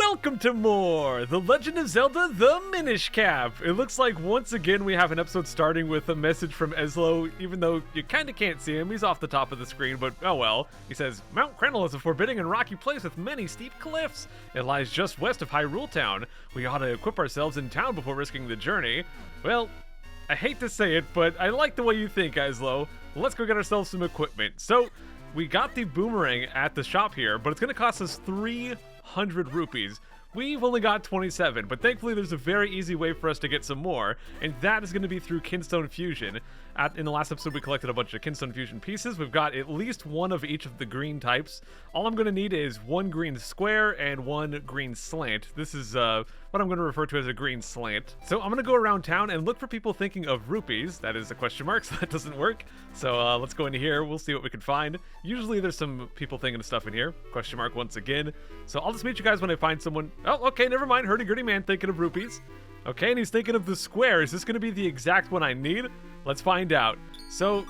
Welcome to more! The Legend of Zelda, the Minish Cap! It looks like once again we have an episode starting with a message from Eslo, even though you kinda can't see him. He's off the top of the screen, but oh well. He says, Mount Krennel is a forbidding and rocky place with many steep cliffs. It lies just west of Hyrule Town. We ought to equip ourselves in town before risking the journey. Well, I hate to say it, but I like the way you think, Eslo. Let's go get ourselves some equipment. So, we got the boomerang at the shop here, but it's gonna cost us 300 rupees. We've only got 27, but thankfully there's a very easy way for us to get some more, and that is going to be through Kinstone Fusion. In the last episode we collected a bunch of Kinstone Fusion pieces. We've got at least one of each of the green types. All I'm going to need is one green square and one green slant. This is what I'm going to refer to as a green slant. So I'm going to go around town and look for people thinking of rupees. That is a question mark, so that doesn't work. So let's go into here. We'll see what we can find. Usually there's some people thinking of stuff in here. Question mark once again. So I'll just meet you guys when I find someone. Oh, okay, never mind. Hurdy-gurdy man thinking of rupees. Okay, and he's thinking of the square. Is this going to be the exact one I need? Let's find out. So,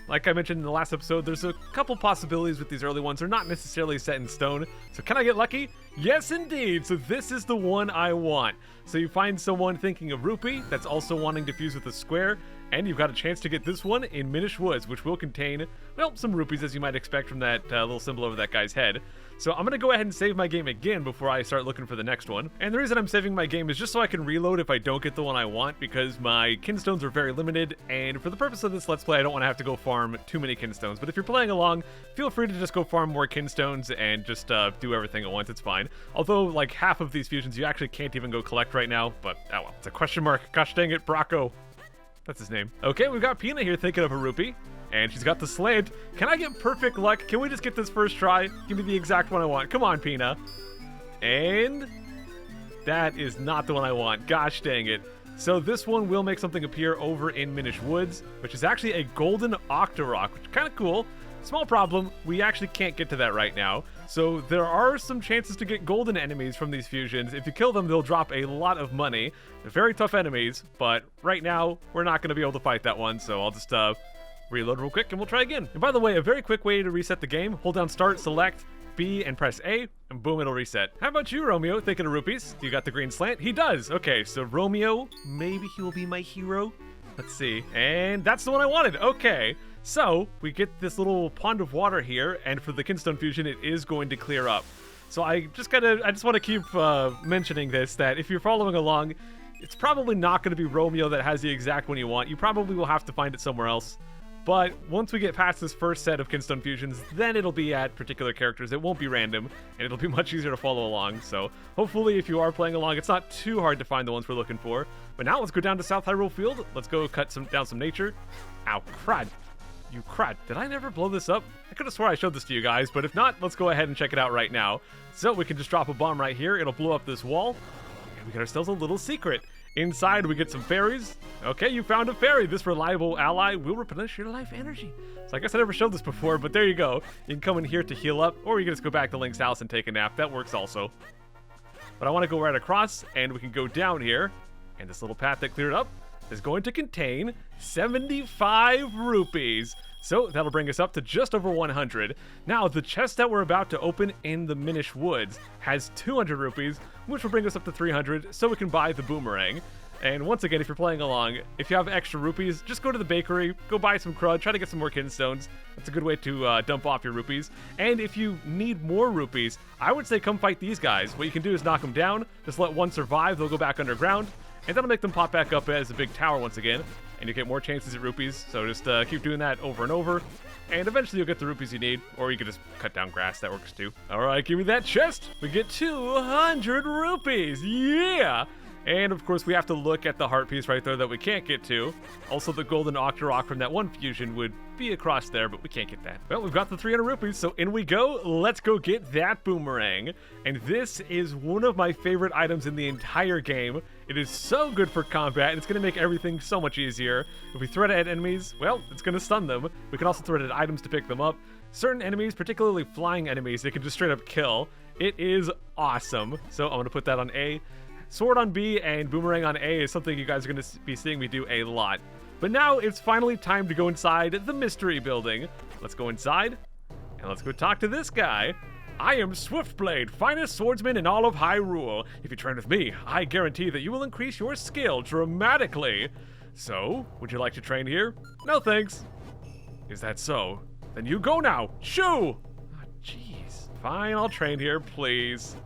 like I mentioned in the last episode, there's a couple possibilities with these early ones. They're not necessarily set in stone. So can I get lucky? Yes, indeed. So this is the one I want. So you find someone thinking of rupee that's also wanting to fuse with a square, and you've got a chance to get this one in Minish Woods, which will contain, well, some rupees as you might expect from that little symbol over that guy's head. So I'm going to go ahead and save my game again before I start looking for the next one. And the reason I'm saving my game is just so I can reload if I don't get the one I want, because my kinstones are very limited, and for the purpose of this Let's Play, I don't want to have to go farm too many kinstones. But if you're playing along, feel free to just go farm more kinstones and just do everything at once, it's fine. Although, like, half of these fusions you actually can't even go collect right now, but oh well, it's a question mark. Gosh dang it, Bracco. That's his name. Okay, we've got Pina here thinking of a rupee. And she's got the slant. Can I get perfect luck? Can we just get this first try? Give me the exact one I want. Come on, Pina. And that is not the one I want. Gosh dang it. So this one will make something appear over in Minish Woods, which is actually a golden Octorok, which is kind of cool. Small problem, we actually can't get to that right now. So there are some chances to get golden enemies from these fusions. If you kill them, they'll drop a lot of money. They're very tough enemies, but right now, we're not going to be able to fight that one, so I'll just reload real quick and we'll try again. And by the way, a very quick way to reset the game, hold down start, select B and press A, and boom, it'll reset. How about you, Romeo, thinking of rupees? You got the green slant? He does. Okay, so Romeo, maybe he will be my hero. Let's see. And that's the one I wanted. Okay. So we get this little pond of water here, and for the Kinstone Fusion, it is going to clear up. So I just want to keep mentioning this, that if you're following along, it's probably not going to be Romeo that has the exact one you want. You probably will have to find it somewhere else. But once we get past this first set of Kinstone Fusions, then it'll be at particular characters. It won't be random, and it'll be much easier to follow along. So hopefully if you are playing along, it's not too hard to find the ones we're looking for. But now let's go down to South Hyrule Field. Let's go cut down some nature. Ow, crud. You crud. Did I never blow this up? I could have swore I showed this to you guys, but if not, let's go ahead and check it out right now. So we can just drop a bomb right here. It'll blow up this wall. And we got ourselves a little secret. Inside, we get some fairies. Okay, you found a fairy. This reliable ally will replenish your life energy. So I guess I never showed this before, but there you go. You can come in here to heal up, or you can just go back to Link's house and take a nap. That works also. But I want to go right across, and we can go down here. And this little path that cleared up is going to contain 75 rupees. So that'll bring us up to just over 100. Now, the chest that we're about to open in the Minish Woods has 200 rupees, which will bring us up to 300, so we can buy the boomerang. And once again, if you're playing along, if you have extra rupees, just go to the bakery, go buy some crud, try to get some more kinstones. That's a good way to dump off your rupees. And if you need more rupees, I would say come fight these guys. What you can do is knock them down, just let one survive, they'll go back underground, and that'll make them pop back up as a big tower once again. And you get more chances at rupees, so just keep doing that over and over, and eventually you'll get the rupees you need, or you can just cut down grass, that works too. Alright, give me that chest! We get 200 rupees! Yeah! And of course we have to look at the heart piece right there that we can't get to. Also the golden Octorok from that one fusion would be across there, but we can't get that. Well, we've got the 300 rupees, so in we go. Let's go get that boomerang. And this is one of my favorite items in the entire game. It is so good for combat, and it's going to make everything so much easier. If we throw it at enemies, well, it's going to stun them. We can also throw it at items to pick them up. Certain enemies, particularly flying enemies, they can just straight up kill. It is awesome. So I'm going to put that on A. Sword on B and Boomerang on A is something you guys are going to be seeing me do a lot. But now it's finally time to go inside the mystery building. Let's go inside, and let's go talk to this guy. I am Swiftblade, finest swordsman in all of Hyrule. If you train with me, I guarantee that you will increase your skill dramatically. So, would you like to train here? No thanks. Is that so? Then you go now. Shoo! Ah, jeez. Fine, I'll train here, please.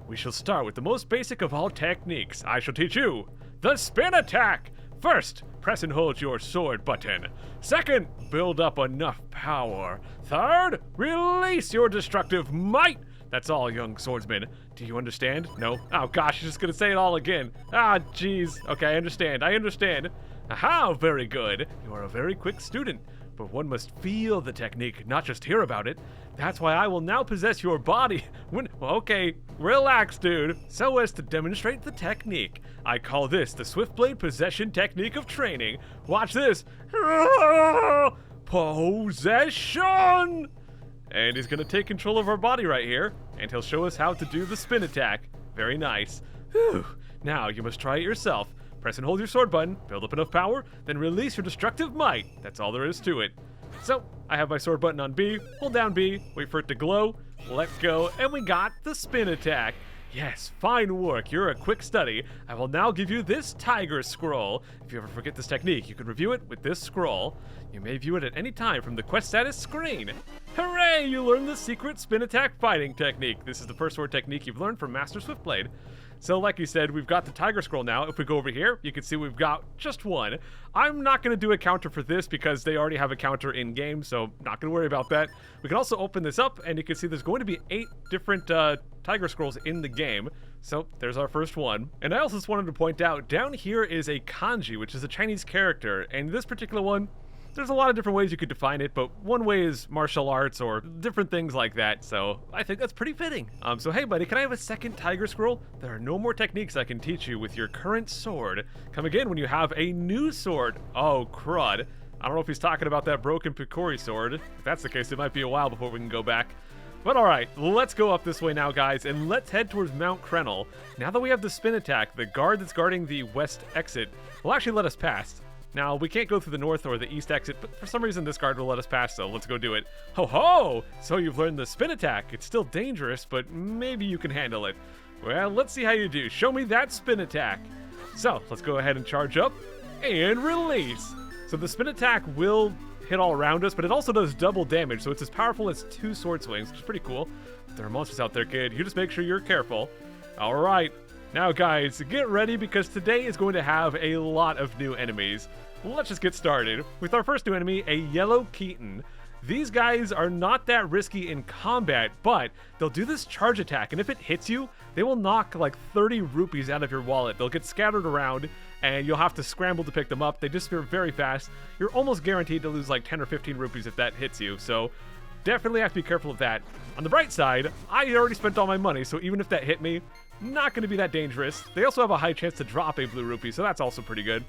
We shall start with the most basic of all techniques. I shall teach you the spin attack. First, press and hold your sword button. Second, build up enough power. Third, release your destructive might. That's all, young swordsman. Do you understand? No? Oh gosh, you're just gonna say it all again. Ah, jeez. Okay, I understand. Aha, very good. You are a very quick student. But one must feel the technique, not just hear about it. That's why I will now possess your body. Okay, relax, dude. So as to demonstrate the technique. I call this the Swiftblade Possession Technique of Training. Watch this. Possession! And he's gonna take control of our body right here, and he'll show us how to do the spin attack. Very nice. Whew. Now you must try it yourself. Press and hold your sword button, build up enough power, then release your destructive might. That's all there is to it. So, I have my sword button on B, hold down B, wait for it to glow, let go, and we got the spin attack. Yes, fine work, you're a quick study. I will now give you this tiger scroll. If you ever forget this technique, you can review it with this scroll. You may view it at any time from the quest status screen. Hooray, you learned the secret spin attack fighting technique. This is the first sword technique you've learned from Master Swiftblade. So like you said, we've got the tiger scroll now. If we go over here, you can see we've got just one. I'm not going to do a counter for this because they already have a counter in game, so not going to worry about that. We can also open this up, and you can see there's going to be 8 different tiger scrolls in the game. So there's our first one. And I also just wanted to point out, down here is a kanji, which is a Chinese character, and this particular one, there's a lot of different ways you could define it, but one way is martial arts or different things like that, so I think that's pretty fitting. So hey buddy, can I have a second tiger scroll? There are no more techniques I can teach you with your current sword. Come again when you have a new sword. Oh, crud. I don't know if he's talking about that broken Picori sword. If that's the case, it might be a while before we can go back. But alright, let's go up this way now, guys, and let's head towards Mount Krenel. Now that we have the spin attack, the guard that's guarding the west exit will actually let us pass. Now, we can't go through the north or the east exit, but for some reason this guard will let us pass, so let's go do it. Ho ho! So you've learned the spin attack. It's still dangerous, but maybe you can handle it. Well, let's see how you do. Show me that spin attack. So, let's go ahead and charge up and release. So the spin attack will hit all around us, but it also does double damage, so it's as powerful as 2 sword swings, which is pretty cool. If there are monsters out there, kid, you just make sure you're careful. Alright, now guys, get ready because today is going to have a lot of new enemies. Let's just get started with our first new enemy, a yellow Keaton. These guys are not that risky in combat, but they'll do this charge attack, and if it hits you, they will knock like 30 rupees out of your wallet. They'll get scattered around, and you'll have to scramble to pick them up. They disappear very fast. You're almost guaranteed to lose like 10 or 15 rupees if that hits you, so definitely have to be careful of that. On the bright side, I already spent all my money, so even if that hit me, not going to be that dangerous. They also have a high chance to drop a blue rupee, so that's also pretty good.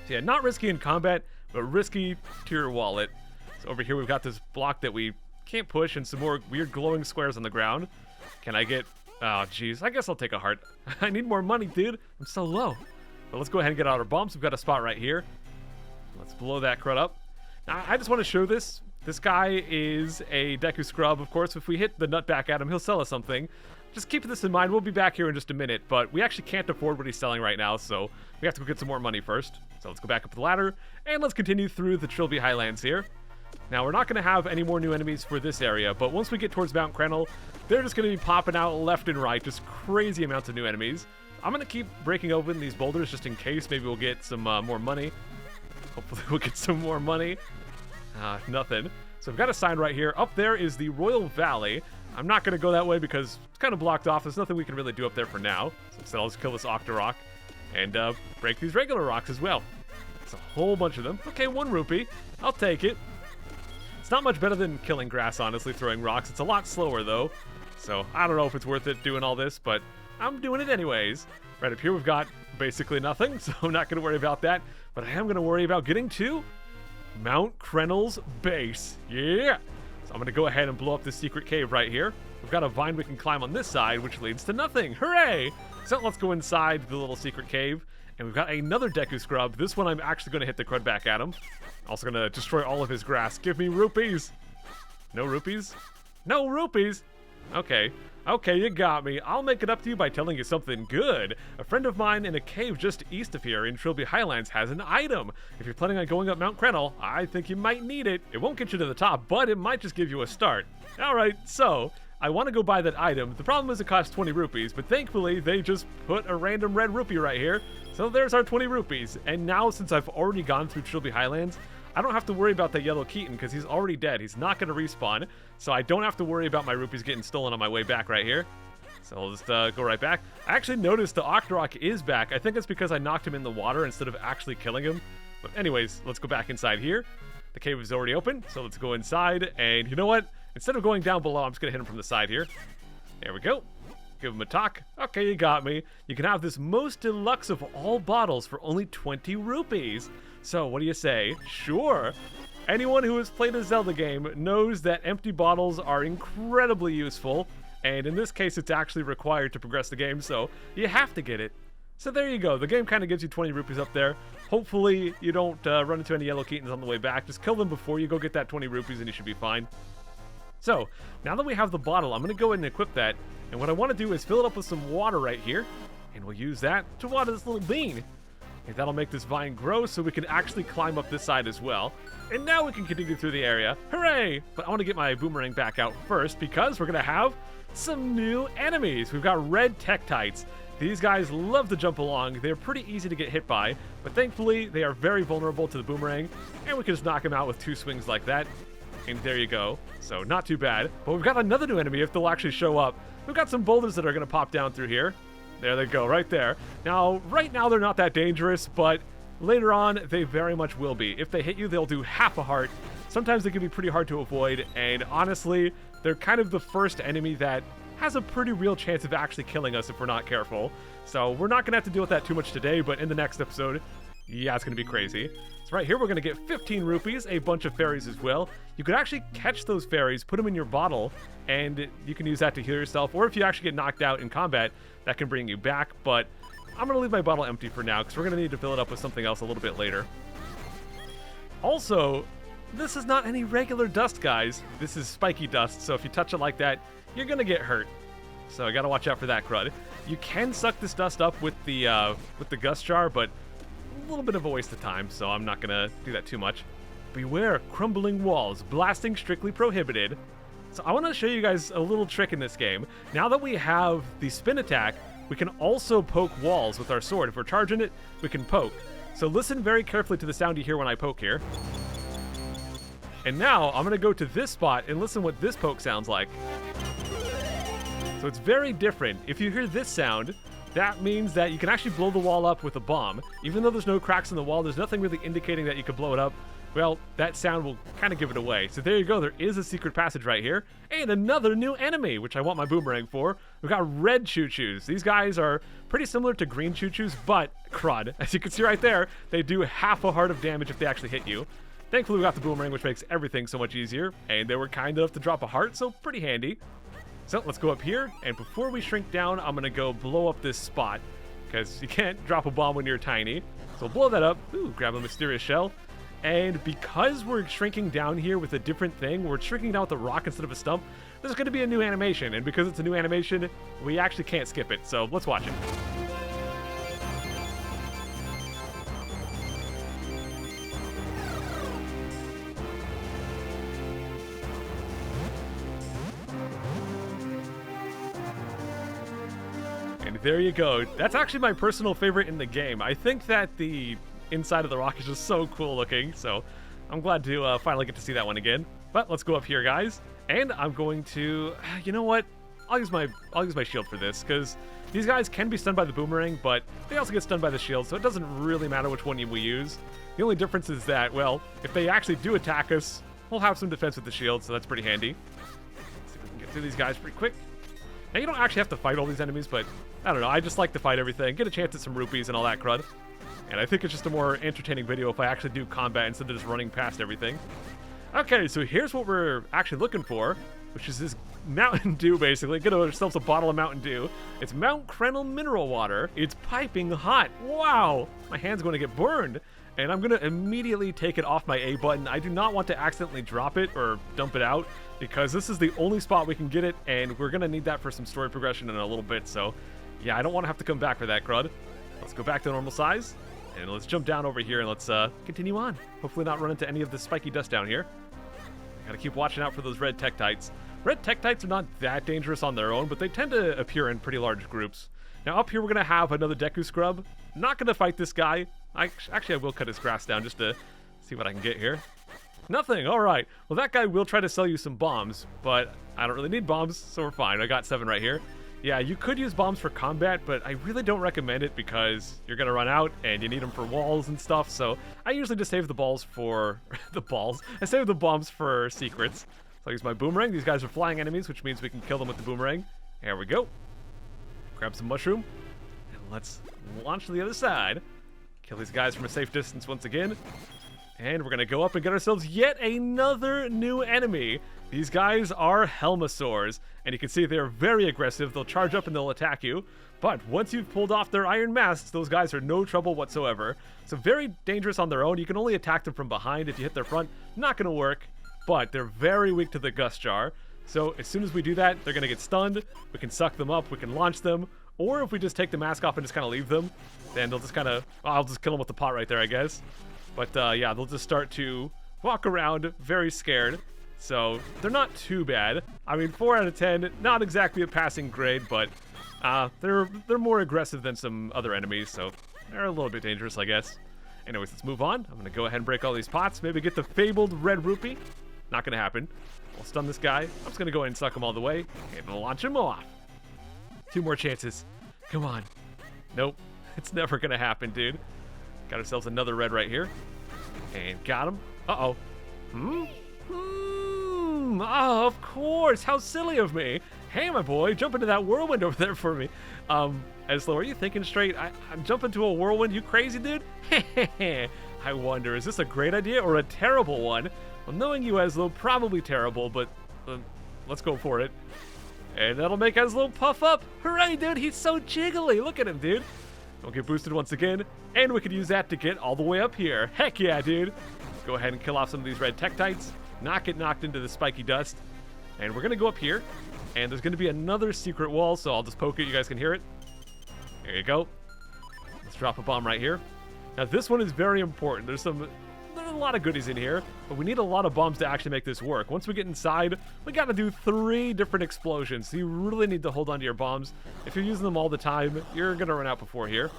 So yeah, not risky in combat, but risky to your wallet. So over here we've got this block that we can't push and some more weird glowing squares on the ground. Can I get... Oh, jeez. I guess I'll take a heart. I need more money, dude. I'm so low. But let's go ahead and get out our bombs. We've got a spot right here. Let's blow that crud up. Now, I just want to show this. This guy is a Deku Scrub. Of course, if we hit the nut back at him, he'll sell us something. Just keep this in mind. We'll be back here in just a minute, but we actually can't afford what he's selling right now, so we have to go get some more money first. So let's go back up the ladder, and let's continue through the Trilby Highlands here. Now, we're not going to have any more new enemies for this area, but once we get towards Mount Krenel, they're just going to be popping out left and right, just crazy amounts of new enemies. I'm going to keep breaking open these boulders just in case. Maybe we'll get some more money. Hopefully we'll get some more money. Nothing. So we've got a sign right here. Up there is the Royal Valley. I'm not going to go that way because it's kind of blocked off. There's nothing we can really do up there for now. So instead I'll just kill this Octorok and break these regular rocks as well. It's a whole bunch of them. Okay, 1 rupee. I'll take it. It's not much better than killing grass, honestly, throwing rocks. It's a lot slower, though. So I don't know if it's worth it doing all this, but I'm doing it anyways. Right up here we've got basically nothing, so I'm not going to worry about that. But I am going to worry about getting to Mount Krenel's base. Yeah! So I'm going to go ahead and blow up this secret cave right here. We've got a vine we can climb on this side, which leads to nothing. Hooray! So let's go inside the little secret cave. And we've got another Deku Scrub. This one I'm actually going to hit the crud back at him. Also going to destroy all of his grass. Give me rupees. No rupees? No rupees? Okay. Okay, you got me. I'll make it up to you by telling you something good. A friend of mine in a cave just east of here in Trilby Highlands has an item. If you're planning on going up Mount Krennel, I think you might need it. It won't get you to the top, but it might just give you a start. Alright, so I want to go buy that item. The problem is it costs 20 rupees, but thankfully they just put a random red rupee right here. So there's our 20 rupees. And now since I've already gone through Trilby Highlands, I don't have to worry about that yellow Keaton because he's already dead. He's not going to respawn, so I don't have to worry about my rupees getting stolen on my way back right here. So I'll just go right back. I actually noticed the Octorok is back. I think it's because I knocked him in the water instead of actually killing him. But anyways, let's go back inside here. The cave is already open, so let's go inside. And you know what? Instead of going down below, I'm just going to hit him from the side here. There we go. Give him a talk. Okay, you got me. You can have this most deluxe of all bottles for only 20 rupees. So, what do you say? Sure. Anyone who has played a Zelda game knows that empty bottles are incredibly useful, and in this case, it's actually required to progress the game, so you have to get it. So there you go. The game kind of gives you 20 rupees up there. Hopefully, you don't run into any yellow Keatons on the way back. Just kill them before you go get that 20 rupees, and you should be fine. So, now that we have the bottle, I'm going to go ahead and equip that, and what I want to do is fill it up with some water right here, and we'll use that to water this little bean. And that'll make this vine grow so we can actually climb up this side as well. And now we can continue through the area. Hooray! But I want to get my boomerang back out first because we're going to have some new enemies. We've got red Tektites. These guys love to jump along. They're pretty easy to get hit by, but thankfully they are very vulnerable to the boomerang, and we can just knock them out with 2 swings like that. And there you go. So not too bad. But we've got another new enemy if they'll actually show up. We've got some boulders that are going to pop down through here. There they go, right there. Now, right now they're not that dangerous, but later on they very much will be. If they hit you, they'll do half a heart. Sometimes they can be pretty hard to avoid, and honestly, they're kind of the first enemy that has a pretty real chance of actually killing us if we're not careful. So we're not going to have to deal with that too much today, but in the next episode, yeah, it's going to be crazy. So right here, we're going to get 15 rupees, a bunch of fairies as well. You could actually catch those fairies, put them in your bottle, and you can use that to heal yourself. Or if you actually get knocked out in combat, that can bring you back. But I'm going to leave my bottle empty for now because we're going to need to fill it up with something else a little bit later. Also, this is not any regular dust, guys. This is Spiky Dust, so if you touch it like that, you're going to get hurt. So I got to watch out for that crud. You can suck this dust up with the gust jar, but a little bit of a waste of time, so I'm not gonna do that too much. Beware crumbling walls, blasting strictly prohibited. So I want to show you guys a little trick in this game. Now that we have the spin attack, we can also poke walls with our sword. If we're charging it, we can poke. So listen very carefully to the sound you hear when I poke here. And now I'm gonna go to this spot and listen what this poke sounds like. So it's very different. If you hear this sound, that means that you can actually blow the wall up with a bomb. Even though there's no cracks in the wall, there's nothing really indicating that you could blow it up. Well, that sound will kind of give it away. So there you go, there is a secret passage right here. And another new enemy, which I want my boomerang for. We've got red Choo-Choos. These guys are pretty similar to green Choo-Choos, but crud. As you can see right there, they do half a heart of damage if they actually hit you. Thankfully, we got the boomerang, which makes everything so much easier. And they were kind enough to drop a heart, so pretty handy. So let's go up here, and before we shrink down, I'm going to go blow up this spot, because you can't drop a bomb when you're tiny. So we'll blow that up. Ooh, grab a mysterious shell. And because we're shrinking down here with a different thing, we're shrinking down with a rock instead of a stump, there's going to be a new animation. And because it's a new animation, we actually can't skip it. So let's watch it. There you go. That's actually my personal favorite in the game. I think that the inside of the rock is just so cool looking, so I'm glad to finally get to see that one again. But let's go up here, guys, and I'm going to, you know what? I'll use my shield for this, because these guys can be stunned by the boomerang, but they also get stunned by the shield, so it doesn't really matter which one we use. The only difference is that, well, if they actually do attack us, we'll have some defense with the shield, so that's pretty handy. Let's see if we can get through these guys pretty quick. Now, you don't actually have to fight all these enemies, but I don't know. I just like to fight everything, get a chance at some rupees and all that crud. And I think it's just a more entertaining video if I actually do combat instead of just running past everything. Okay, so here's what we're actually looking for, which is this Mountain Dew, basically. Get ourselves a bottle of Mountain Dew. It's Mount Krennel mineral water. It's piping hot. Wow! My hand's going to get burned. and I'm going to immediately take it off my A button. I do not want to accidentally drop it or dump it out, because this is the only spot we can get it, and we're going to need that for some story progression in a little bit. So yeah, I don't want to have to come back for that, crud. Let's go back to normal size, and let's jump down over here, and let's continue on. Hopefully not run into any of the spiky dust down here. Gotta keep watching out for those red Tektites. Red Tektites are not that dangerous on their own, but they tend to appear in pretty large groups. Now up here we're gonna have another Deku Scrub. Not gonna fight this guy. Actually, I will cut his grass down just to see what I can get here. Nothing. All right. Well, that guy will try to sell you some bombs, but I don't really need bombs, so we're fine. I got 7 right here. Yeah, you could use bombs for combat, but I really don't recommend it because you're gonna run out and you need them for walls and stuff. So I usually just save the balls for I save the bombs for secrets. So I use my boomerang. These guys are flying enemies, which means we can kill them with the boomerang. There we go. Grab some mushroom, and let's launch to the other side. Kill these guys from a safe distance once again. And we're going to go up and get ourselves yet another new enemy. These guys are Hellmuth Sores, and you can see they're very aggressive. They'll charge up and they'll attack you. But once you've pulled off their iron masks, those guys are no trouble whatsoever. So very dangerous on their own. You can only attack them from behind. If you hit their front, not going to work. But they're very weak to the Gust Jar. So as soon as we do that, they're going to get stunned. We can suck them up. We can launch them. Or if we just take the mask off and just kind of leave them, then they'll just kind of... I'll just kill them with the pot right there, I guess. But yeah, they'll just start to walk around very scared. So they're not too bad. I mean, 4 out of 10, not exactly a passing grade, but they're more aggressive than some other enemies, so they're a little bit dangerous, I guess. Anyways, let's move on. I'm going to go ahead and break all these pots. Maybe get the fabled red rupee. Not going to happen. We'll stun this guy. I'm just going to go ahead and suck him all the way and launch him off. 2 more chances. Come on. Nope. It's never going to happen, dude. Got ourselves another red right here. And got him. Uh-oh. Oh, of course. How silly of me. Hey, my boy, jump into that whirlwind over there for me. Eslo, are you thinking straight? I'm jumping to a whirlwind. You crazy, dude? I wonder, is this a great idea or a terrible one? Well, knowing you, Eslo, probably terrible, but let's go for it. And that'll make Eslo puff up. Hooray, dude. He's so jiggly. Look at him, dude. We'll get boosted once again, and we could use that to get all the way up here. Heck yeah, dude. Let's go ahead and kill off some of these red Tektites, not get knocked into the spiky dust, and we're going to go up here, and there's going to be another secret wall, so I'll just poke it. You guys can hear it. There you go. Let's drop a bomb right here. Now, this one is very important. There's a lot of goodies in here, but we need a lot of bombs to actually make this work. Once we get inside, we got to do 3 different explosions, so you really need to hold on to your bombs. If you're using them all the time, you're going to run out before here.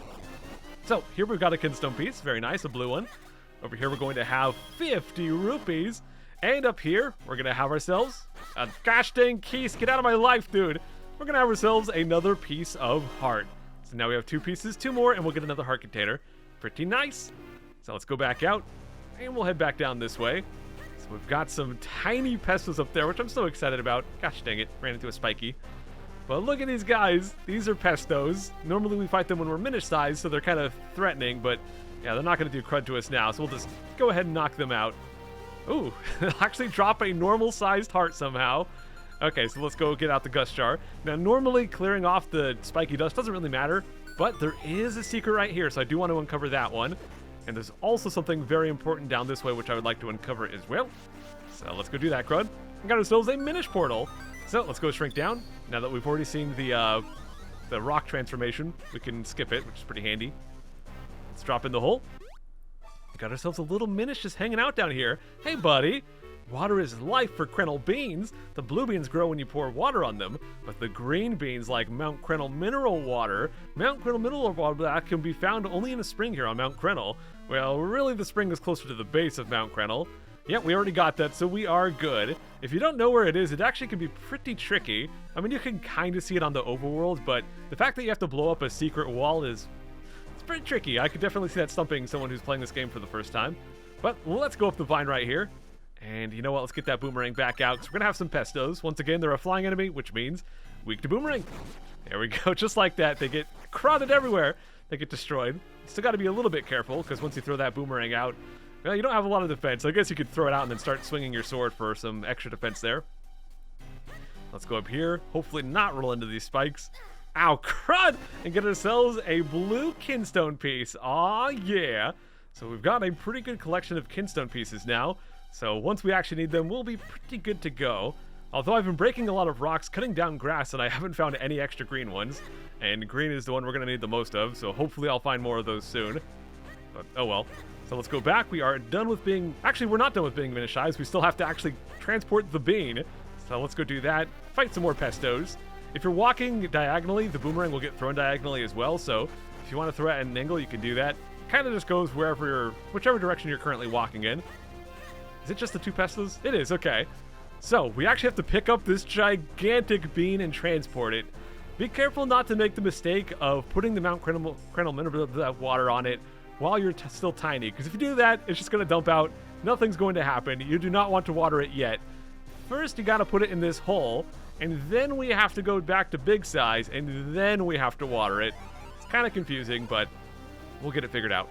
So here we've got a kinstone piece. Very nice, a blue one. Over here we're going to have 50 rupees. And up here, we're going to have ourselves a gosh dang keys. Get out of my life, dude. We're going to have ourselves another piece of heart. So now we have 2 pieces, 2 more, and we'll get another heart container. Pretty nice. So let's go back out. And we'll head back down this way. So we've got some tiny pestos up there, which I'm so excited about. Gosh dang it, ran into a spiky. But look at these guys. These are pestos. Normally we fight them when we're Minish size, so they're kind of threatening, but yeah, they're not going to do crud to us now, so we'll just go ahead and knock them out. Ooh, actually drop a normal-sized heart somehow. Okay, so let's go get out the Gust Jar. Now, normally clearing off the spiky dust doesn't really matter, but there is a secret right here, so I do want to uncover that one. And there's also something very important down this way, which I would like to uncover as well. So let's go do that, crud. We got ourselves a Minish portal. So let's go shrink down. Now that we've already seen the rock transformation, we can skip it, which is pretty handy. Let's drop in the hole. We got ourselves a little Minish just hanging out down here. Hey, buddy. Water is life for Krennel beans. The blue beans grow when you pour water on them, but the green beans, like Mount Krennel mineral water, that can be found only in a spring here on Mount Krennel. Well, really the spring is closer to the base of Mount Krennel. Yep, we already got that, so we are good. If you don't know where it is, it actually can be pretty tricky. I mean, you can kind of see it on the overworld, but the fact that you have to blow up a secret wall it's pretty tricky. I could definitely see that stumping someone who's playing this game for the first time. But let's go up the vine right here. And you know what? Let's get that boomerang back out, because we're going to have some pestos. Once again, they're a flying enemy, which means weak to boomerang. There we go. Just like that. They get crowded everywhere. They get destroyed. Still got to be a little bit careful, because once you throw that boomerang out, well, you don't have a lot of defense. I guess you could throw it out and then start swinging your sword for some extra defense there. Let's go up here. Hopefully not roll into these spikes. Ow, crud! And get ourselves a blue kinstone piece. Aw, yeah. So we've got a pretty good collection of kinstone pieces now. So once we actually need them, we'll be pretty good to go. Although I've been breaking a lot of rocks, cutting down grass, and I haven't found any extra green ones. And green is the one we're going to need the most of, so hopefully I'll find more of those soon. But oh well. So let's go back. We are done with being... Actually, we're not done with being Minish Eyes. We still have to actually transport the bean. So let's go do that. Fight some more pestos. If you're walking diagonally, the boomerang will get thrown diagonally as well. So if you want to throw it at an angle, you can do that. Kind of just goes whichever direction you're currently walking in. Is it just the 2 pestos? It is, okay. So we actually have to pick up this gigantic bean and transport it. Be careful not to make the mistake of putting the Mount Krenel mineral water on it while you're still tiny, because if you do that, it's just going to dump out. Nothing's going to happen. You do not want to water it yet. First, you got to put it in this hole, and then we have to go back to big size, and then we have to water it. It's kind of confusing, but we'll get it figured out.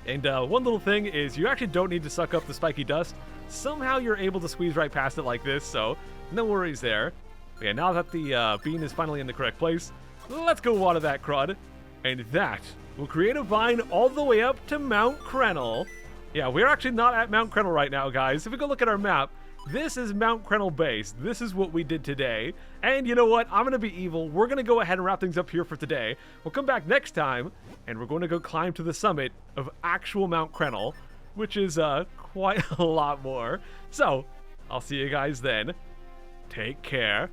And one little thing is you actually don't need to suck up the Spiky Dust. Somehow you're able to squeeze right past it like this, so no worries there. But yeah, now that the bean is finally in the correct place, let's go water that crud. And that will create a vine all the way up to Mount Krenel. Yeah, we're actually not at Mount Krenel right now, guys. If we go look at our map, this is Mount Krenel base. This is what we did today. And you know what? I'm going to be evil. We're going to go ahead and wrap things up here for today. We'll come back next time, and we're going to go climb to the summit of actual Mount Krenel, which is quite a lot more. So, I'll see you guys then. Take care.